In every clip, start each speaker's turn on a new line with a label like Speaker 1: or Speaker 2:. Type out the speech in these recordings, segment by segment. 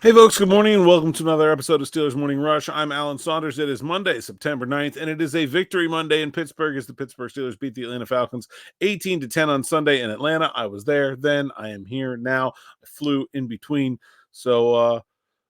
Speaker 1: Hey, folks, good morning and welcome to another episode of Steelers Morning Rush. I'm Alan Saunders. It is Monday, September 9th, and it is a victory Monday in Pittsburgh as the Pittsburgh Steelers beat the Atlanta Falcons 18-10 on Sunday in Atlanta. I was there then. I am here now. I flew in between. So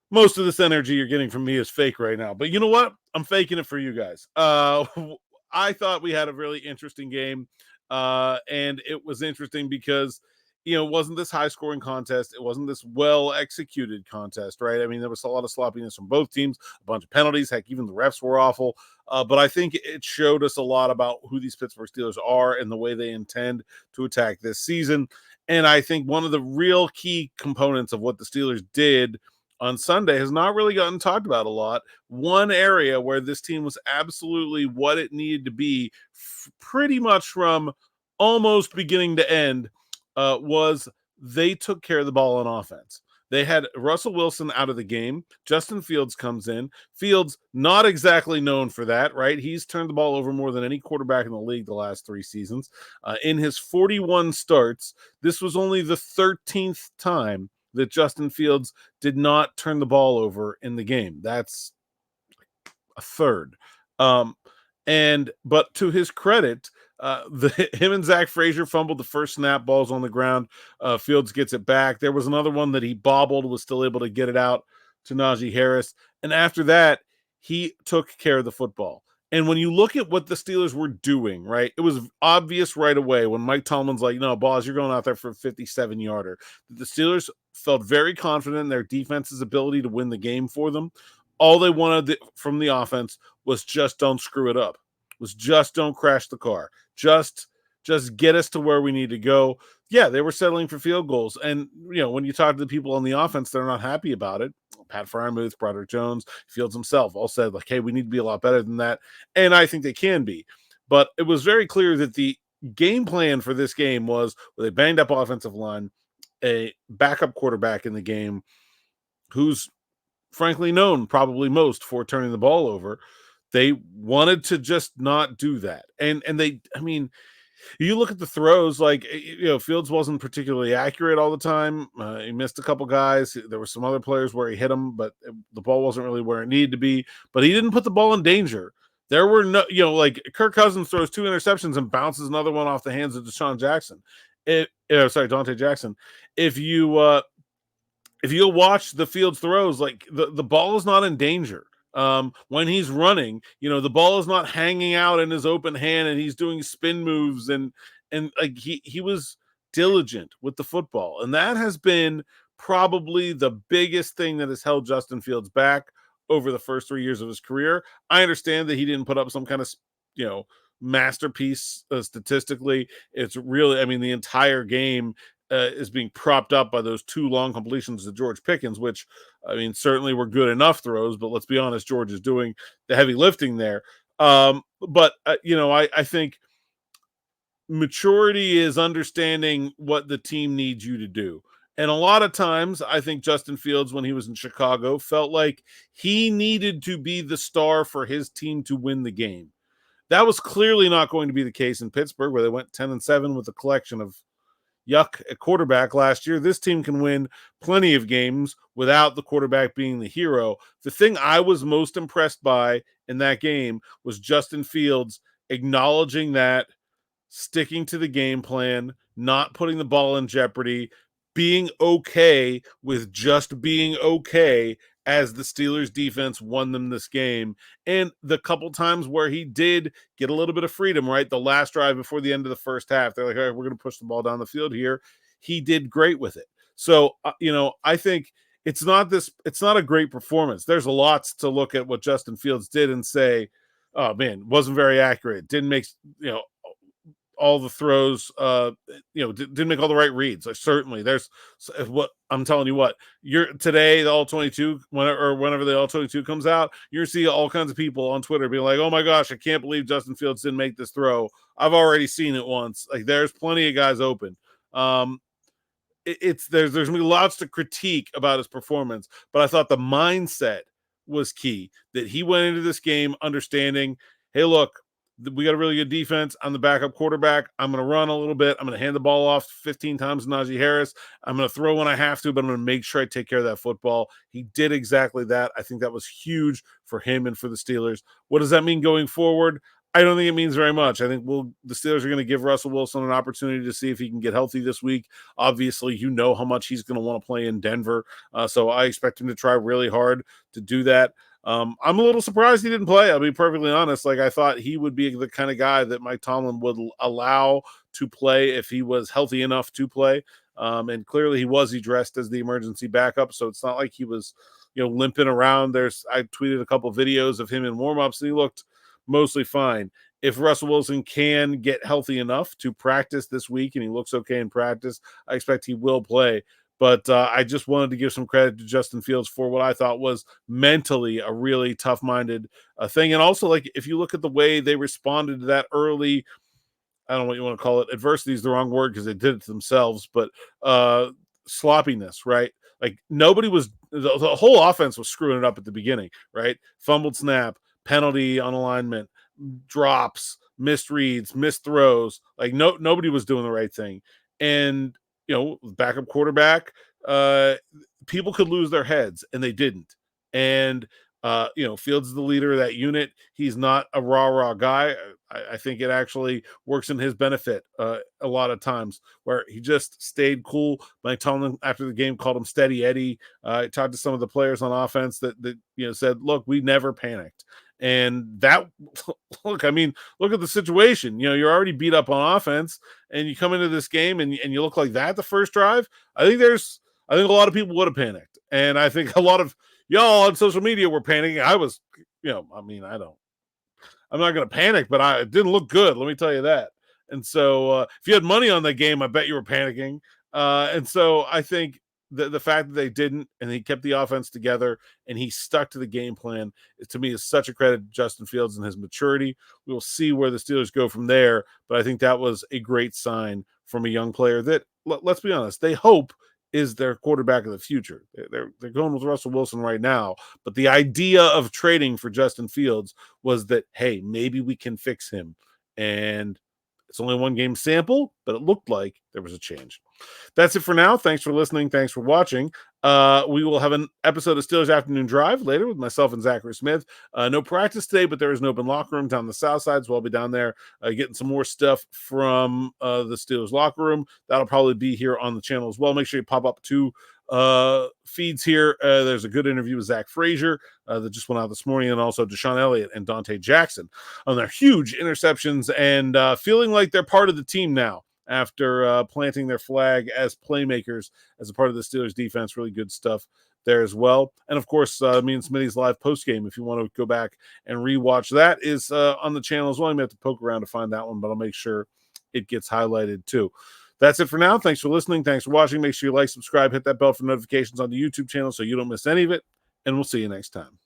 Speaker 1: most of this energy you're getting from me is fake right now. But you know what? I'm faking it for you guys. I thought we had a really interesting game, and it was interesting because it wasn't this high scoring contest. It wasn't this well executed contest, right? I mean, there was a lot of sloppiness from both teams, a bunch of penalties. Heck, even the refs were awful. But I think it showed us a lot about who these Pittsburgh Steelers are and the way they intend to attack this season. And I think one of the real key components of what the Steelers did on Sunday has not really gotten talked about a lot. One area where this team was absolutely what it needed to be pretty much from almost beginning to end was they took care of the ball on offense. They had Russell Wilson out of the game. Justin Fields comes in. Fields, not exactly known for that, right? He's turned the ball over more than any quarterback in the league the last 3 seasons. In his 41 starts, this was only the 13th time that Justin Fields did not turn the ball over in the game. That's a third. But to his credit, him and Zach Frazier fumbled the first snap, balls on the ground. Fields gets it back. There was another one that he bobbled, was still able to get it out to Najee Harris. And after that, he took care of the football. And when you look at what the Steelers were doing, right, it was obvious right away when Mike Tomlin's like, no, boss, you're going out there for a 57-yarder. The Steelers felt very confident in their defense's ability to win the game for them. All they wanted from the offense was just don't screw it up, was just don't crash the car, just get us to where we need to go. Yeah, they were settling for field goals. And, when you talk to the people on the offense, they're not happy about it. Pat Freiermuth, Broderick Jones, Fields himself all said, like, hey, we need to be a lot better than that. And I think they can be. But it was very clear that the game plan for this game was with a banged up offensive line, a backup quarterback in the game who's frankly known probably most for turning the ball over. They wanted to just not do that. And they, I mean, you look at the throws, like, Fields wasn't particularly accurate all the time. He missed a couple guys. There were some other players where he hit them, but the ball wasn't really where it needed to be. But he didn't put the ball in danger. There were no, like Kirk Cousins throws 2 interceptions and bounces another one off the hands of Dante Jackson. If you watch the Fields throws, like the ball is not in danger. When he's running, the ball is not hanging out in his open hand and he's doing spin moves and like he was diligent with the football. And that has been probably the biggest thing that has held Justin Fields back over the first 3 years of his career. I understand that he didn't put up some kind of, masterpiece statistically. It's really, I mean, the entire game is being propped up by those 2 long completions to George Pickens, which, I mean, certainly were good enough throws, but let's be honest, George is doing the heavy lifting there. I think maturity is understanding what the team needs you to do. And a lot of times, I think Justin Fields, when he was in Chicago, felt like he needed to be the star for his team to win the game. That was clearly not going to be the case in Pittsburgh, where they went 10-7 with a collection of yuck at quarterback last year. This team can win plenty of games without the quarterback being the hero. The thing I was most impressed by in that game was Justin Fields acknowledging that, sticking to the game plan, not putting the ball in jeopardy, being okay with just being okay as the Steelers defense won them this game. And the couple times where he did get a little bit of freedom, right? The last drive before the end of the first half, they're like, all right, we're going to push the ball down the field here. He did great with it. So, I think it's not a great performance. There's lots to look at what Justin Fields did and say, oh man, wasn't very accurate. Didn't make, all the throws, didn't make all the right reads. Like, certainly there's what I'm telling you, what you're today, the all 22, whenever the all 22 comes out, you're see all kinds of people on Twitter being like, oh my gosh, I can't believe Justin Fields didn't make this throw. I've already seen it once. Like, there's plenty of guys open. There's gonna be lots to critique about his performance, but I thought the mindset was key, that he went into this game understanding, hey, look, We got a really good defense. I'm the backup quarterback. I'm going to run a little bit. I'm going to hand the ball off 15 times to Najee Harris. I'm going to throw when I have to, but I'm going to make sure I take care of that football. He did exactly that. I think that was huge for him and for the Steelers. What does that mean going forward? I don't think it means very much. I think the Steelers are going to give Russell Wilson an opportunity to see if he can get healthy this week. Obviously, you know how much he's going to want to play in Denver. So I expect him to try really hard to do that. I'm a little surprised he didn't play. I'll be perfectly honest. Like, I thought he would be the kind of guy that Mike Tomlin would allow to play if he was healthy enough to play. And clearly he was. He dressed as the emergency backup. So it's not like he was, limping around. I tweeted a couple videos of him in warmups and he looked mostly fine. If Russell Wilson can get healthy enough to practice this week and he looks okay in practice, I expect he will play. But I just wanted to give some credit to Justin Fields for what I thought was mentally a really tough-minded thing. And also, like, if you look at the way they responded to that early, I don't know what you want to call it. Adversity is the wrong word because they did it to themselves, but sloppiness, right? Like, nobody was – the whole offense was screwing it up at the beginning, right? Fumbled snap, penalty on alignment, drops, missed reads, missed throws. Like, nobody was doing the right thing. And – backup quarterback, people could lose their heads, and they didn't. And, Fields is the leader of that unit. He's not a rah-rah guy. I think it actually works in his benefit a lot of times where he just stayed cool. Mike Tomlin, after the game, called him Steady Eddie. I talked to some of the players on offense that said, look, we never panicked. And that, look at the situation. You're already beat up on offense, and you come into this game and you look like that the first drive. I think a lot of people would have panicked, and I think a lot of y'all on social media were panicking. I was, I'm not going to panic, but it didn't look good. Let me tell you that. And so, if you had money on that game, I bet you were panicking. And so, I think the fact that they didn't, and he kept the offense together and he stuck to the game plan, to me is such a credit to Justin Fields and his maturity. We will see where the Steelers go from there, but I think that was a great sign from a young player that, let's be honest, they hope is their quarterback of the future. They're going with Russell Wilson right now, but the idea of trading for Justin Fields was that, hey, maybe we can fix him. And it's only one game sample, but it looked like there was a change. That's it for now. Thanks for listening. Thanks for watching. We will have an episode of Steelers Afternoon Drive later with myself and Zachary Smith. No practice today, but there is an open locker room down the south side, so I'll be down there getting some more stuff from the Steelers locker room. That'll probably be here on the channel as well. Make sure you pop up to feeds here. There's a good interview with Zach Frazier that just went out this morning, and also Deshaun Elliott and Dante Jackson on their huge interceptions and feeling like they're part of the team now after planting their flag as playmakers as a part of the Steelers defense. Really good stuff there as well. And of course, me and Smitty's live post game, if you want to go back and rewatch that, is on the channel as well. You may have to poke around to find that one, but I'll make sure it gets highlighted too. That's it for now. Thanks for listening. Thanks for watching. Make sure you like, subscribe, hit that bell for notifications on the YouTube channel so you don't miss any of it. And we'll see you next time.